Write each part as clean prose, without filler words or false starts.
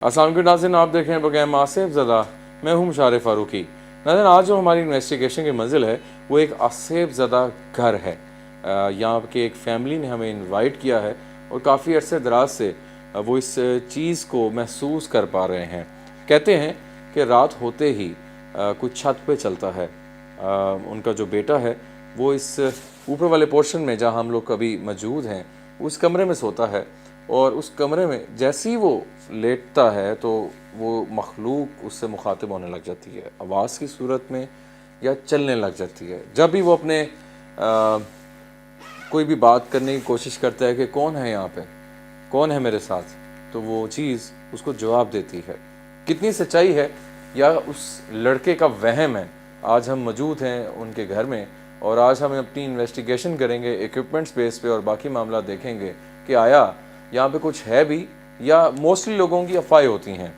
अस्सलाम वालेकुम नाज़रीन, आप देख रहे हैं प्रोग्राम आसिफ ज़दा। मैं हूं मुशारे फ़ारूकी। नाज़रीन, आज जो हमारी इन्वेस्टिगेशन की मंजिल है वो एक आसिफ ज़दा घर है। यहाँ के एक फैमिली ने हमें इनवाइट किया है और काफ़ी अरसे दराज से वो इस चीज़ को महसूस कर पा रहे हैं। कहते हैं कि रात होते ही कुछ छत पे चलता है। उनका जो बेटा है वो इस ऊपर वाले पोर्शन में जहाँ हम लोग कभी मौजूद हैं उस कमरे में सोता है, और उस कमरे में जैसे ही वो लेटता है तो वो मखलूक उससे मुखातिब होने लग जाती है, आवाज़ की सूरत में या चलने लग जाती है। जब भी वो अपने कोई भी बात करने की कोशिश करता है कि कौन है यहाँ पे, कौन है मेरे साथ, तो वो चीज़ उसको जवाब देती है। कितनी सच्चाई है या उस लड़के का वहम है, आज हम मौजूद हैं उनके घर में और आज हम अपनी इन्वेस्टिगेशन करेंगे इक्विपमेंट्स बेस पे और बाकी मामला देखेंगे कि आया यहाँ पे कुछ है भी या मोस्टली लोगों की अफवाहें होती हैं।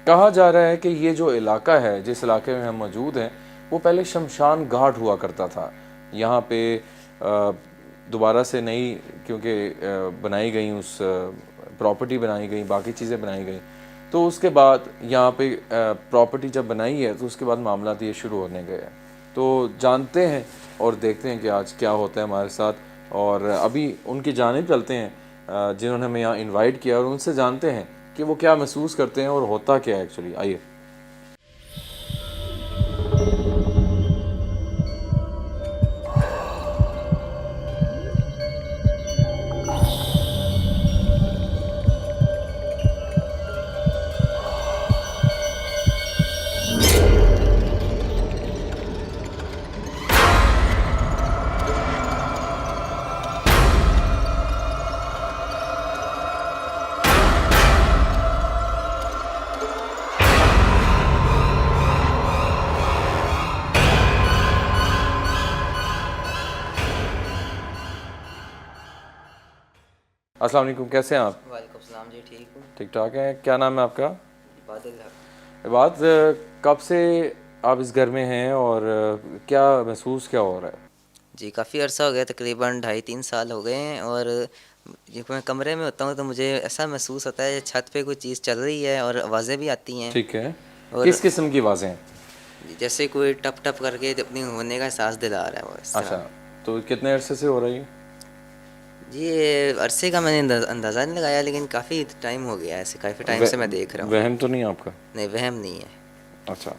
कहा जा रहा है कि ये जो इलाका है, जिस इलाके में हम मौजूद हैं, वो पहले शमशान घाट हुआ करता था। यहाँ पे दोबारा से नई क्योंकि बनाई गई उस प्रॉपर्टी बनाई गई, बाकी चीज़ें बनाई गई, तो उसके बाद यहाँ पे प्रॉपर्टी जब बनाई है तो उसके बाद मामला ये शुरू होने गए। तो जानते हैं और देखते हैं कि आज क्या होता है हमारे साथ, और अभी उनकी जानिब चलते हैं जिन्होंने हमें यहाँ इनवाइट किया और उनसे जानते हैं कि वो क्या महसूस करते हैं और होता क्या है एक्चुअली। आइए। अस्सलाम वालेकुम, कैसे हैं आप? वालेकुम सलाम जी, ठीक हूँ। ठीक ठाक हैं। क्या नाम है आपका? बादल हक। इबाद, कब से आप इस घर में हैं और क्या महसूस क्या हो रहा है? जी काफ़ी अर्सा हो गया, तकरीबन 2.5-3 साल हो गए हैं। और जब मैं कमरे में होता हूँ तो मुझे ऐसा महसूस होता है छत पे कोई चीज़ चल रही है और आवाज़ें भी आती हैं। ठीक है। और किस किस्म की आवाज़ें हैं? जैसे कोई टप टप करके अपनी होने का एहसास दिला रहा है, वो इस अच्छा, तरह। तो कितने अरसे से हो रही है? जी ये अरसे का मैंने अंदाज़ा नहीं लगाया, लेकिन काफ़ी टाइम हो गया है, ऐसे काफ़ी टाइम से मैं देख रहा हूँ। वहम तो नहीं आपका? नहीं, वहम नहीं है। अच्छा।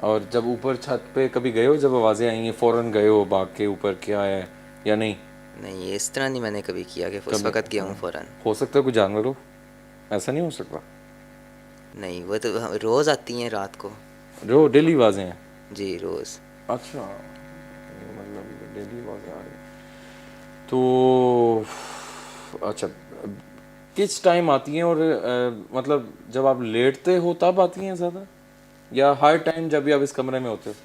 और जब ऊपर छत पे कभी गए हो, जब आवाज़ें आई हैं फ़ौरन गए हो भाग के ऊपर क्या है या नहीं? नहीं, ये इस तरह नहीं मैंने कभी किया कि उस कभी वक़्त गया हूँ फ़ौरन। हो सकता है कोई जानवर हो, ऐसा नहीं हो सकता? नहीं, वो तो रोज़ आती हैं रात को। जो डेली आवाज़ें हैं? जी रोज़। अच्छा, मतलब डेली आवाज़ें आ रही हैं तो अच्छा, किस टाइम आती हैं और मतलब जब आप लेटते हो तब आती हैं ज़्यादा, या हर टाइम जब भी आप इस कमरे में होते हो?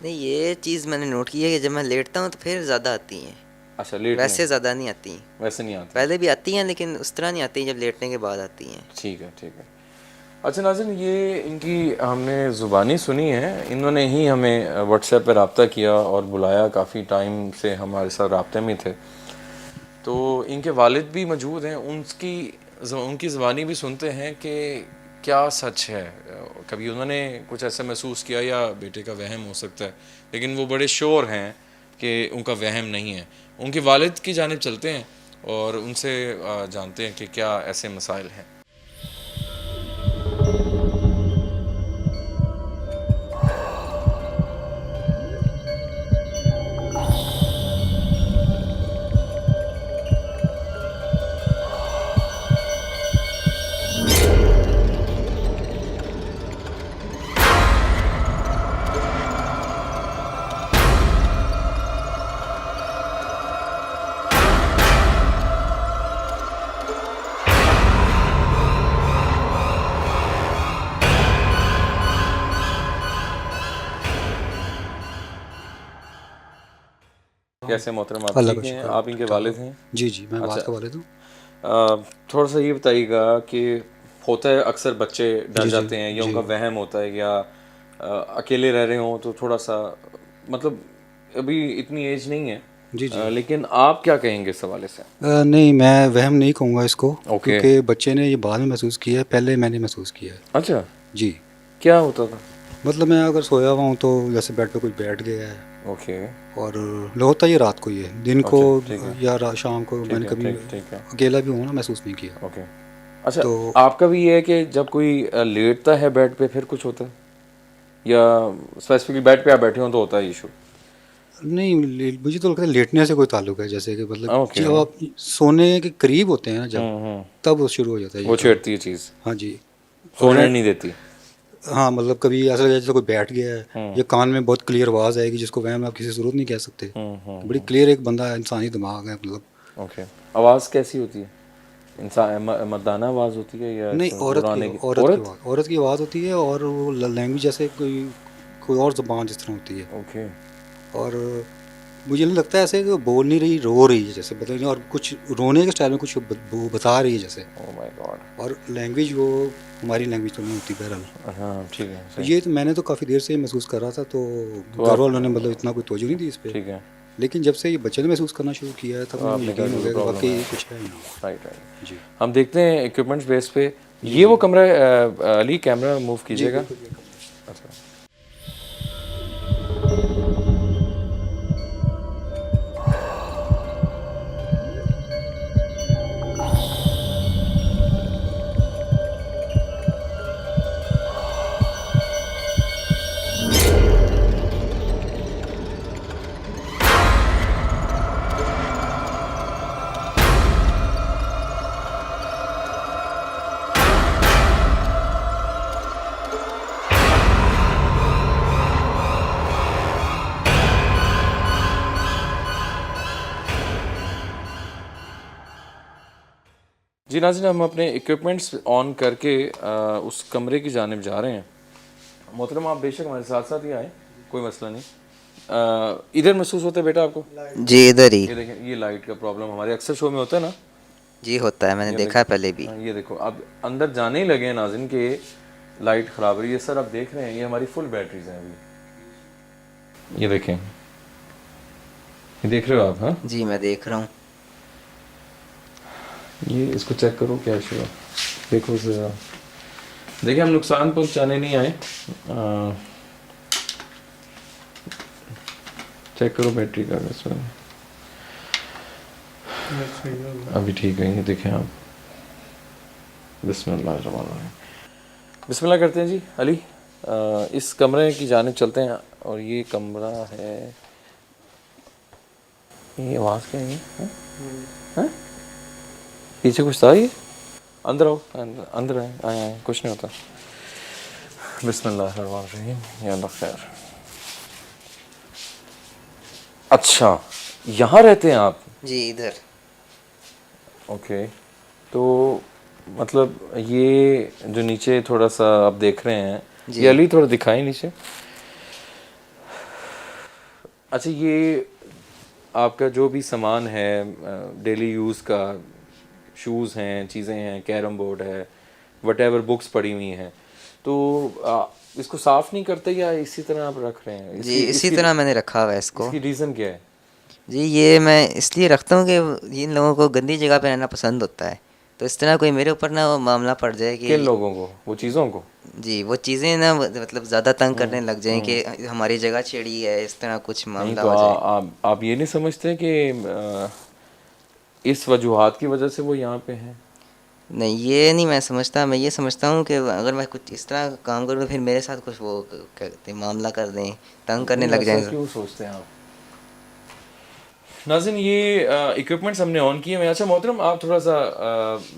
नहीं, ये चीज़ मैंने नोट की है कि जब मैं लेटता हूँ तो फिर ज़्यादा आती हैं। अच्छा, लेटने वैसे ज़्यादा नहीं आती। वैसे नहीं आती? पहले भी आती हैं लेकिन उस तरह नहीं आती जब लेटने के बाद आती हैं। ठीक है, ठीक है। अच्छा नाज़रीन, ये इनकी हमने ज़ुबानी सुनी है, इन्होंने ही हमें व्हाट्सएप पे रब्ता किया और बुलाया, काफ़ी टाइम से हमारे साथ रब्ते में थे। तो इनके वालिद भी मौजूद हैं, उनकी ज़ुबानी भी सुनते हैं कि क्या सच है। कभी उन्होंने कुछ ऐसा महसूस किया या बेटे का वहम हो सकता है, लेकिन वो बड़े श्योर हैं कि उनका वहम नहीं है। उनके वालिद की जानिब चलते हैं और उनसे जानते हैं कि क्या ऐसे मसाइल हैं। कैसे मोहतरम, आप अल्लाह ठीक का हैं? शुक्र, आप इनके ठीक ठाक वालिद हूँ। हैं? जी, जी, मैं बात अच्छा, का वालिद हूँ। थोड़ा सा ये बताइएगा कि होता है अक्सर बच्चे डर जी, जी, जाते हैं या जी। उनका वहम होता है, या अकेले रह रहे हों तो थोड़ा सा, मतलब अभी इतनी एज नहीं है जी, जी। लेकिन आप क्या कहेंगे इस हवाले से? नहीं, मैं वहम नहीं कहूँगा इसको, ओके। क्योंकि बच्चे ने ये बाद में महसूस किया है, पहले मैंने महसूस किया है। अच्छा, जी, क्या होता था? मतलब मैं अगर सोया हुआ हूँ तो जैसे बेड पे कोई बैठ गया है, ओके। और होता ही रात को ही है, दिन को अच्छा, ठीक है। या शाम को ठीक मैंने है, कभी ठीक है। अकेला भी हूँ ना, महसूस नहीं किया। ओके। अच्छा, तो आपका भी ये है कि जब कोई लेटता है बेड पे फिर कुछ होता है, या स्पेसिफिकली बेड पे आप बैठे हो तो होता है इशू? नहीं, मुझे तो लगता है लेटने से कोई ताल्लुक है, जैसे कि मतलब ओके। जब आप सोने के करीब होते हैं ना, जब हम्म। तब वो शुरू हो जाता है ये वो काम। छेड़ती है चीज़, हाँ जी। और सोने नहीं देती। हाँ, मतलब कभी ऐसा लगे जैसे कोई बैठ गया है, हम्म या कान में बहुत क्लियर आवाज़ आएगी जिसको वहम आप किसी ज़रूरत नहीं कह सकते, कि बड़ी क्लियर एक बंदा इंसानी दिमाग है मतलब। ओके। आवाज़ कैसी होती है? इंसान मर्दाना आवाज़ होती है या नहीं, गुराने की? औरत? औरत की आवाज़ होती है, और वो लैंग्वेज जैसे कोई कोई और ज़बान जिस तरह होती है। ओके। और मुझे नहीं लगता ऐसे कि वो बोल नहीं रही, रो रही है जैसे, मतलब, और कुछ रोने के स्टाइल में कुछ वो बता रही है जैसे। Oh my God. और लैंग्वेज वो हमारी लैंग्वेज तो नहीं होती बहरहाल। हाँ ठीक है, तो सही। ये तो मैंने तो काफ़ी देर से ही महसूस कर रहा था, तो तो घर आप, वालों ने मतलब इतना कोई तवज्जो नहीं दी इस पे। ठीक है, लेकिन जब से ये बच्चे ने महसूस करना शुरू किया है, तब तो मुझे आपने कहा यकीन कि हो कोई गया कि प्रॉब्लम वाकई है। ये कुछ है यहाँ। Right right. जी हम देखते हैं इक्विपमेंट्स बेस पे। ये वो कमरा है, अली कैमरा मूव कीजिएगा। अच्छा। जी नाज़रीन, हम अपने इक्विपमेंट्स ऑन करके उस कमरे की जानिब जा रहे हैं। मोहतरम, आप बेशक हमारे साथ साथ ही आए, कोई मसला नहीं। इधर महसूस होता है बेटा आपको? जी इधर ही। ये देखें, ये लाइट का प्रॉब्लम हमारे अक्सर शो में होता है ना। जी होता है, मैंने ये देखा है पहले भी। हाँ, ये देखो, अब अंदर जाने ही लगे हैं नाज़रीन के लाइट ख़राब रही है। सर आप देख रहे हैं, ये हमारी फुल बैटरीज हैं अभी। ये देखें, ये देख रहे हो आप? हाँ, जी मैं देख रहा हूँ। ये इसको चेक करो क्या इशू है, देखो ज़रा। देखिए, हम नुकसान पहुंचाने नहीं आए। चेक करो बैटरी का इसमें। अभी ठीक है, ये देखें आप। बिस्मिल्लाह करते हैं जी। अली, इस कमरे की जानिब चलते हैं। और ये कमरा है, ये आवाज़ क्या है? हैं? पीछे कुछ था? ये अंदर आओ, अंदर आए आए आए, कुछ नहीं होता। बिस्मिल्लाहिर्रहमानिर्रहीम, या अल्लाह खैर। अच्छा, यहाँ रहते हैं आप? जी इधर। ओके। तो मतलब ये जो नीचे थोड़ा सा आप देख रहे हैं, जी। ये अली थोड़ा दिखाएं नीचे। अच्छा, ये आपका जो भी सामान है डेली यूज़ का, शूज़ हैं, चीज़ें हैं, कैरम बोर्ड है, वटेवर बुक्स पड़ी हुई हैं, तो इसको साफ़ नहीं करते या इसी तरह आप रख रहे हैं? जी इसी तरह मैंने रखा हुआ है इसको। इसकी रीज़न क्या है? जी ये मैं इसलिए रखता हूँ कि इन लोगों को गंदी जगह पे रहना पसंद होता है, तो इस तरह कोई मेरे ऊपर ना वो मामला पड़ जाए कि किन लोगों को? वो चीज़ों को? जी वो चीज़ें ना मतलब ज़्यादा तंग करने लग जाएं कि हमारी जगह छेड़ी है, इस तरह कुछ नहीं मामला तो हो जाए। आप ये नहीं समझते कि इस वजूहात की वजह से वो यहाँ पे हैं? नहीं ये नहीं मैं समझता, मैं ये समझता हूँ कि अगर मैं कुछ इस तरह काम करूँ तो फिर मेरे साथ कुछ वो क्या कहते हैं मामला कर दें, तंग करने नहीं, लग ऐसा जाएं। क्यों सोचते हैं आप? नाज़रीन, ये इक्विपमेंट्स हमने ऑन किए हुए हैं। अच्छा मोहतरम, आप थोड़ा सा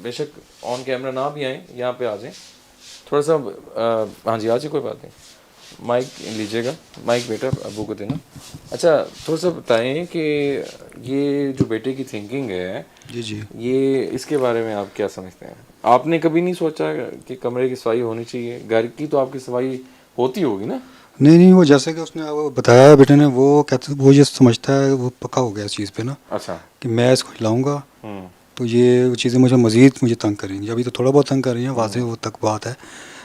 बेशक ऑन कैमरा ना भी आएँ, यहाँ पे आ जाएं थोड़ा सा। हाँ जी, आ जाए, कोई बात नहीं। माइक लीजिएगा, माइक बेटा अबू को देना। अच्छा, थोड़ा सा बताएं कि ये जो बेटे की थिंकिंग है, जी जी। ये इसके बारे में आप क्या समझते हैं? आपने कभी नहीं सोचा कि कमरे की सफाई होनी चाहिए? घर की तो आपकी सफाई होती होगी ना? नहीं नहीं, वो जैसे कि उसने वो बताया बेटे ने, वो कहते, वो ये समझता है, वो पक्का हो गया इस चीज़ पे ना, अच्छा। कि मैं इसको हिलाऊंगा तो ये चीज़ें मुझे तंग करेंगी। अभी तो थोड़ा बहुत तंग कर रही हैं, वाज़े वो तक बात है।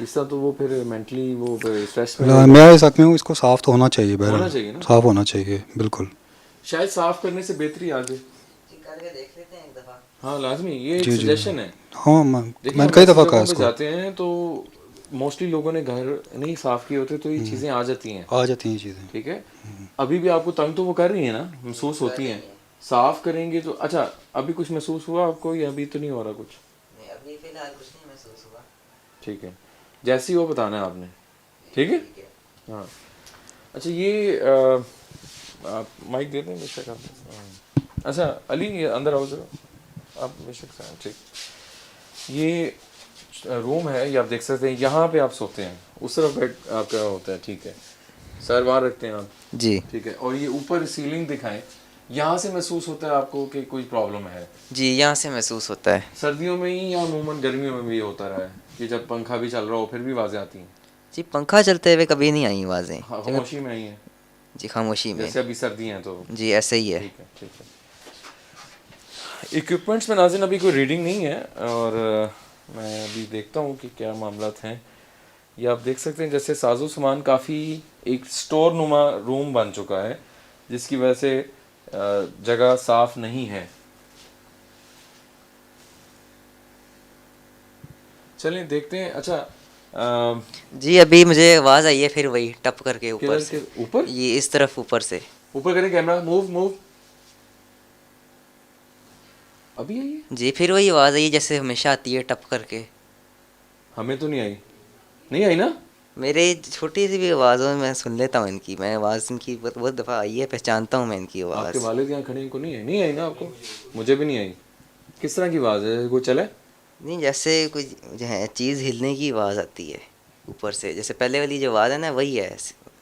इसका तो वो फिर मेंटली वो स्ट्रेस में मैं इस हक में हूँ, इसको साफ़ तो होना चाहिए, होना बहरहाल चाहिए ना। साफ़ होना चाहिए बिल्कुल। शायद साफ करने से बेहतरी आ जाए। करके देख लेते हैं एक दफ़ा। हाँ लाजमी, ये एक जी जी सजेशन है। हाँ देखिए मैंने हम कई ऐसी दफ़ा कहा जगहों पे इसको। जाते हैं तो मोस्टली लोगों ने घर नहीं साफ किए होते, तो ये चीज़ें आ जाती हैं। आ जाती हैं चीज़ें। ठीक है, अभी भी आपको तंग तो वो कर रही है ना, महसूस होती हैं। साफ करेंगे तो अच्छा, अभी कुछ महसूस हुआ आपको या अभी तो नहीं हो रहा कुछ? नहीं, अभी फ़िलहाल कुछ नहीं महसूस हुआ। ठीक है, जैसे ही वो बताना है आपने। ठीक है, ठीक है। हाँ। अच्छा ये आप माइक दे दें बेशक आप। हाँ। अच्छा अली ये अंदर आओ जरा, आप बेशक से ठीक। ये रूम है, ये आप देख सकते हैं, यहाँ पे आप सोते हैं, उस तरफ बेड आपका होता है। ठीक है, सर वहाँ रखते हैं आप। जी ठीक है, और ये ऊपर सीलिंग दिखाएं, यहाँ से महसूस होता है आपको कि कोई प्रॉब्लम है? जी, यहाँ से महसूस होता है। सर्दियों में ही या अमूमन गर्मियों में भी ये होता रहा है कि जब पंखा भी चल रहा हो फिर भी आवाज़ें आती हैं? जी, पंखा चलते हुए कभी नहीं आई आवाज़ें। हाँ, खामोशी में ही है, जी, खामोशी में। जैसे अभी सर्दी हैं तो। जी, ऐसे ही है। ठीक है, ठीक है। इक्विपमेंट्स में नाज़िन अभी कोई रीडिंग नहीं है, और मैं अभी देखता हूँ कि क्या मामलात हैं। ये आप देख सकते हैं जैसे साजो सामान काफ़ी एक स्टोर नुमा रूम बन चुका है, जिसकी वजह से जगह साफ नहीं है। चलें देखते हैं। अच्छा जी, अभी मुझे आवाज़ आई है फिर वही टप करके ऊपर किधर से। के ऊपर? ये इस तरफ ऊपर से। ऊपर करें कैमरा, मूव मूव। अभी आई है? जी, फिर वही आवाज़ आई जैसे हमेशा आती है टप करके। हमें तो नहीं आई, नहीं आई ना? मेरे छोटी सी भी आवाज़ों में मैं सुन लेता हूँ इनकी, मैं आवाज़ इनकी बहुत बहुत दफ़ा आई है, पहचानता हूँ मैं इनकी आपके आवाज़। वालिद यहाँ खड़े, इनको नहीं आई? नहीं आई ना आपको? मुझे भी नहीं आई। किस तरह की आवाज़ है, कोई चले? नहीं, जैसे कोई जो है चीज़ हिलने की आवाज़ आती है ऊपर से, जैसे पहले वाली जो आवाज़ है ना वही है,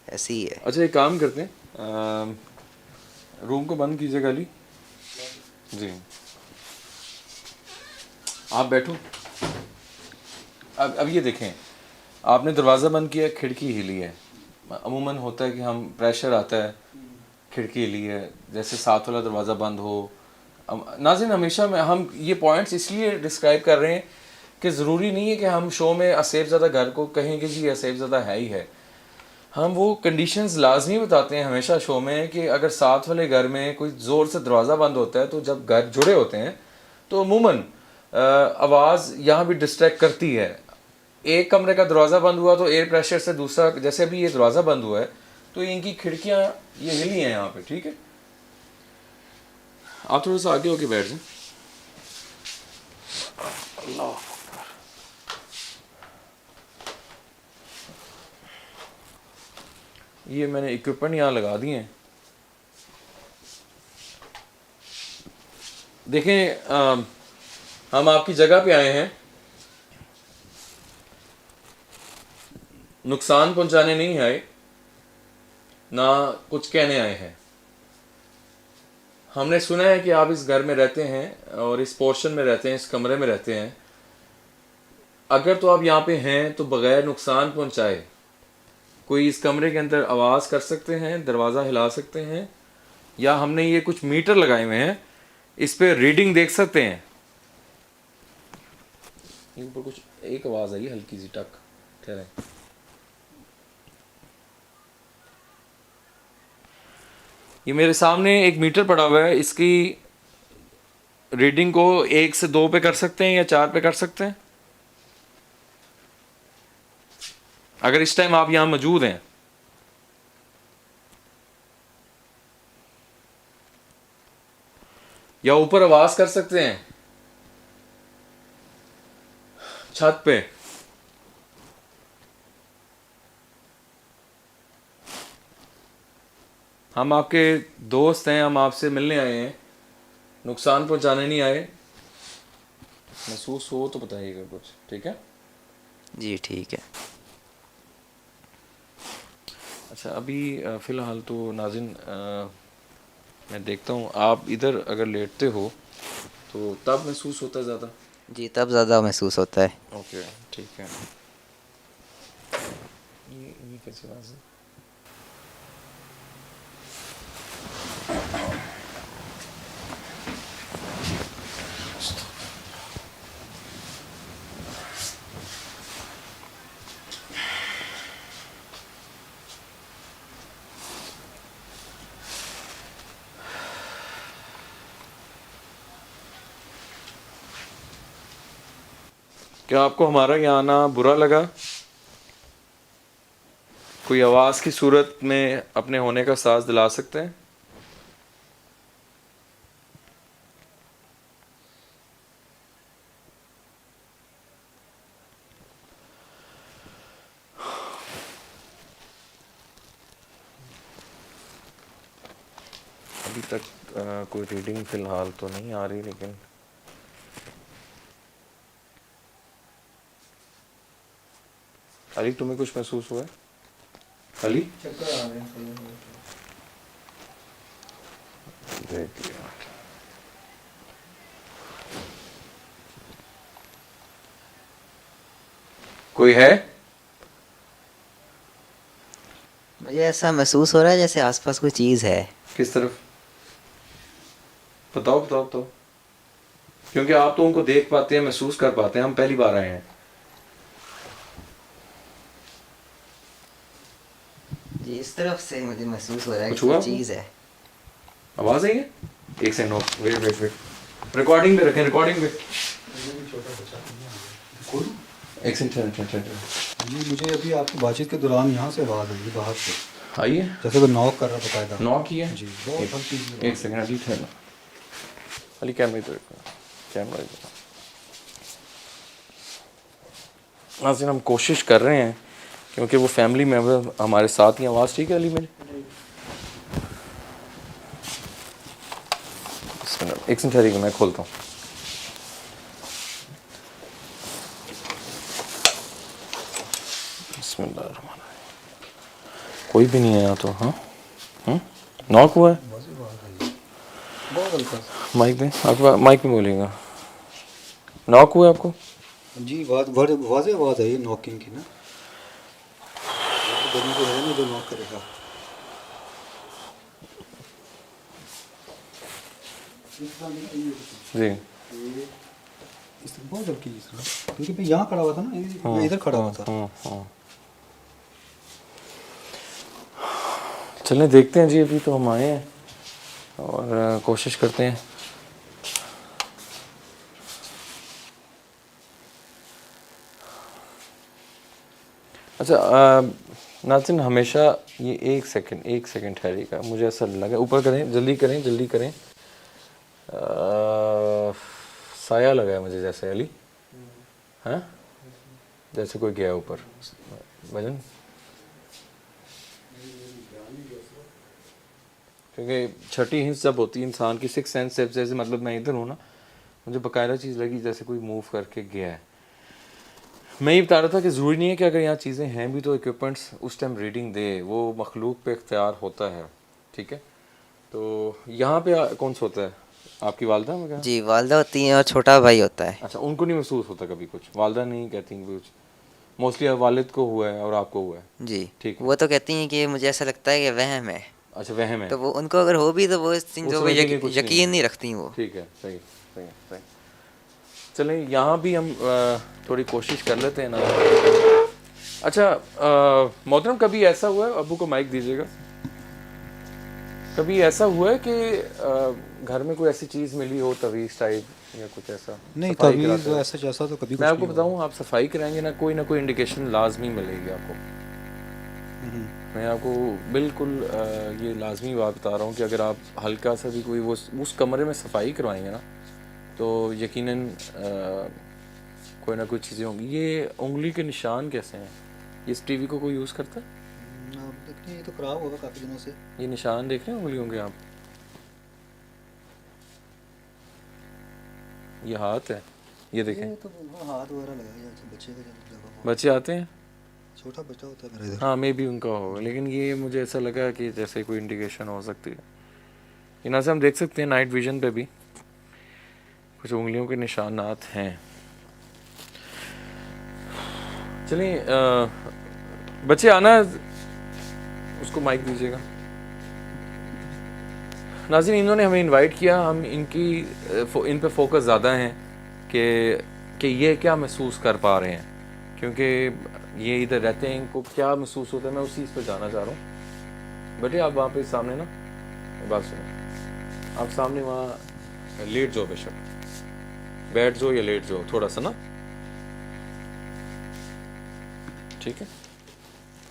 ऐसी ही है। अच्छा एक काम करते हैं, रूम को बंद कीजिएगा अली जी, आप बैठो। अब ये देखें, आपने दरवाज़ा बंद किया, खिड़की हिली है। अमूमन होता है कि हम प्रेशर आता है, खिड़की हिली है, जैसे साथ वाला दरवाज़ा बंद हो। नाज़िन हमेशा में हम ये पॉइंट्स इसलिए डिस्क्राइब कर रहे हैं कि ज़रूरी नहीं है कि हम शो में असेफ ज़्यादा घर को कहें कि जी असेफ ज़्यादा है ही है। हम वो कंडीशंस लाजमी बताते हैं हमेशा शो में कि अगर साथ वाले घर में कोई ज़ोर से दरवाज़ा बंद होता है, तो जब घर जुड़े होते हैं तो अमूमन आवाज़ यहाँ भी डिस्ट्रैक्ट करती है। एक कमरे का दरवाज़ा बंद हुआ तो एयर प्रेशर से दूसरा, जैसे अभी ये दरवाज़ा बंद हुआ है तो इनकी खिड़कियाँ ये हिली हैं यहाँ पे। ठीक है, आप थोड़ा सा आगे होके बैठ जाएं। अल्लाह, ये मैंने इक्विपमेंट यहाँ लगा दिए हैं। देखें हम आपकी जगह पे आए हैं, नुकसान पहुंचाने नहीं आए, ना कुछ कहने आए हैं। हमने सुना है कि आप इस घर में रहते हैं और इस पोर्शन में रहते हैं, इस कमरे में रहते हैं। अगर तो आप यहाँ पे हैं तो बगैर नुकसान पहुंचाए कोई इस कमरे के अंदर आवाज़ कर सकते हैं, दरवाज़ा हिला सकते हैं, या हमने ये कुछ मीटर लगाए हुए हैं, इस पे रीडिंग देख सकते हैं। ऊपर कुछ एक आवाज़ आई हल्की सी, टक, ठहरें। ये मेरे सामने एक मीटर पड़ा हुआ है, इसकी रीडिंग को 1 से 2 पे कर सकते हैं या 4 पे कर सकते हैं। अगर इस टाइम आप यहां मौजूद हैं, या ऊपर आवाज कर सकते हैं छत पे। हम आपके दोस्त हैं, हम आपसे मिलने आए हैं, नुकसान पहुंचाने नहीं आए। महसूस हो तो बताइएगा कुछ, ठीक है? जी ठीक है। अच्छा अभी फ़िलहाल तो नाज़िन मैं देखता हूँ आप इधर अगर लेटते हो तो तब महसूस होता है ज़्यादा। जी, तब ज़्यादा महसूस होता है। ओके ठीक है। ये कैसी बात है? क्या आपको हमारा यहाँ आना बुरा लगा? कोई आवाज़ की सूरत में अपने होने का एहसास दिला सकते हैं? अभी तक कोई रीडिंग फिलहाल तो नहीं आ रही, लेकिन अली तुम्हें कुछ महसूस हुआ है? अली चक्कर आ रहे हैं। देख लिया। कोई है? मुझे ऐसा महसूस हो रहा है जैसे आसपास कोई चीज़ है। किस तरफ? बताओ बताओ बताओ, क्योंकि आप तो उनको देख पाते हैं, महसूस कर पाते हैं, हम पहली बार आए हैं। जी इस तरफ से मुझे महसूस हो रहा है कुछ कि हुआ कोई चीज़ है। आवाज आई है? एक second, wait wait wait, recording पे रखें, रिकॉर्डिंग पे। एक सेकंड, जी मुझे अभी आपकी बातचीत के दौरान यहाँ से आवाज़ आई बाहर से, आइए। जैसे कोई नॉक कर रहा बकायदा। नॉक किया जी बहुत हल्की सी एक सेकंड, अली ठहरना, अली कैमरा इधर रखो, कैमरा इधर। नाज़रीन हम कोशिश कर रहे हैं, क्योंकि वो फैमिली मेम्बर हमारे साथ ही। आवाज़ ठीक है अली मेरी? एक सेकंड ठहरिएगा, मैं खोलता हूँ। बिस्मिल्लाहिर्रहमानिर्रहीम। कोई भी नहीं है यहाँ तो। हाँ नॉक हुआ है? बहुत हल्का सा। माइक में, आप माइक में बोलिएगा। नॉक हुआ है आपको? जी वाज़े आवाज़ है ये नॉकिंग की ना, बनी तो है ना जो नॉक करेगा। जी इस तरह बहुत हल्की इस तरह, क्योंकि मैं यहाँ खड़ा हुआ था ना, मैं इधर खड़ा हुआ था। चलें देखते हैं जी, अभी तो हम आए हैं और कोशिश करते हैं। अच्छा नाज़रीन हमेशा ये एक सेकंड ठहरिएगा, मुझे ऐसा लगा, ऊपर करें, जल्दी करें। साया लगा है मुझे जैसे अली, हाँ जैसे कोई गया ऊपर। भजन, क्योंकि छठी हिंस जब होती है इंसान की, सिक्स सेंस जैसे, मतलब मैं इधर हूँ ना, मुझे बाकायदा चीज़ लगी जैसे कोई मूव करके गया है। मैं ये बता रहा था कि ज़रूरी नहीं है कि अगर यहाँ चीज़ें हैं भी तो इक्विपमेंट्स उस टाइम रीडिंग दे, वो मखलूक पे इख्तियार होता है, ठीक है। तो यहाँ पे कौन सा होता है? आपकी वालदा वगैरह? जी वालदा होती हैं और छोटा भाई होता है। अच्छा, उनको नहीं महसूस होता कभी कुछ? वालदा नहीं कहती कुछ? मोस्टली वालिद को हुआ है और आपको हुआ है? जी ठीक है। वो तो कहती हैं कि मुझे ऐसा लगता है कि वहम है। अच्छा वहम है, तो वो उनको अगर हो भी तो वो इस चीज़ उस पे समय के लिए कुछ यकीन नहीं रखती वो। ठीक है, सही सही। चलें यहाँ भी हम थोड़ी कोशिश कर लेते हैं ना। अच्छा मोहतरम, कभी ऐसा हुआ है, अबू को माइक दीजिएगा, कभी ऐसा हुआ है कि घर में कोई ऐसी चीज़ मिली हो, तवीज़ टाइप या कुछ ऐसा? नहीं सफाई तभी कराते हो? ऐसा जैसा तो कभी मैं कुछ आपको नहीं बताऊं, आप सफाई कराएंगे ना कोई इंडिकेशन लाजमी मिलेगी आपको। मैं आपको बिल्कुल ये लाजमी बात बता रहा हूँ कि अगर आप हल्का सा भी कोई वो उस कमरे में सफाई करवाएंगे ना, तो यकीनन कोई ना कोई चीज़ें होंगी। ये उंगली के निशान कैसे हैं? इस टीवी को कोई यूज़ करता है? देखिए ये तो ख़राब होगा काफ़ी दिनों से। ये निशान देख रहे हैं उंगलियों के आप? ये हाथ है, ये देखें। ये तो हाथ वगैरह लगाया बच्चे का जब बच्चे आते हैं, छोटा बच्चा होता है मेरा इधर। हाँ मे भी उनका होगा, लेकिन ये मुझे ऐसा लगा कि जैसे कोई इंडिकेशन हो सकती है। यहाँ से हम देख सकते हैं नाइट विजन पे भी कुछ उंगलियों के निशानात हैं। चलिए बच्चे आना, उसको माइक दीजिएगा। नाज़रीन इन्होंने हमें इनवाइट किया, हम इन पे फोकस ज़्यादा हैं कि ये क्या महसूस कर पा रहे हैं, क्योंकि ये इधर रहते हैं, इनको क्या महसूस होता है, मैं उस चीज़ पे जाना चाह रहा हूँ। बेटे आप वहाँ पे सामने ना बात सुनो, आप सामने वहाँ लेट जाओ, बेशक बैठ जाओ या लेट जाओ थोड़ा सा ना, ठीक है।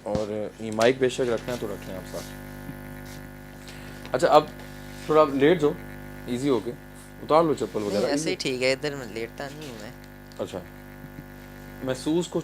और ये माइक बेशक रखना है तो रखना है आप साथ। अच्छा अब थोड़ा आप लेट जाओ, इजी हो के उतार लो चप्पल नहीं वगैरह। ऐसे ही ठीक है, इधर मैं लेटता नहीं हूँ मैं। अच्छा महसूस को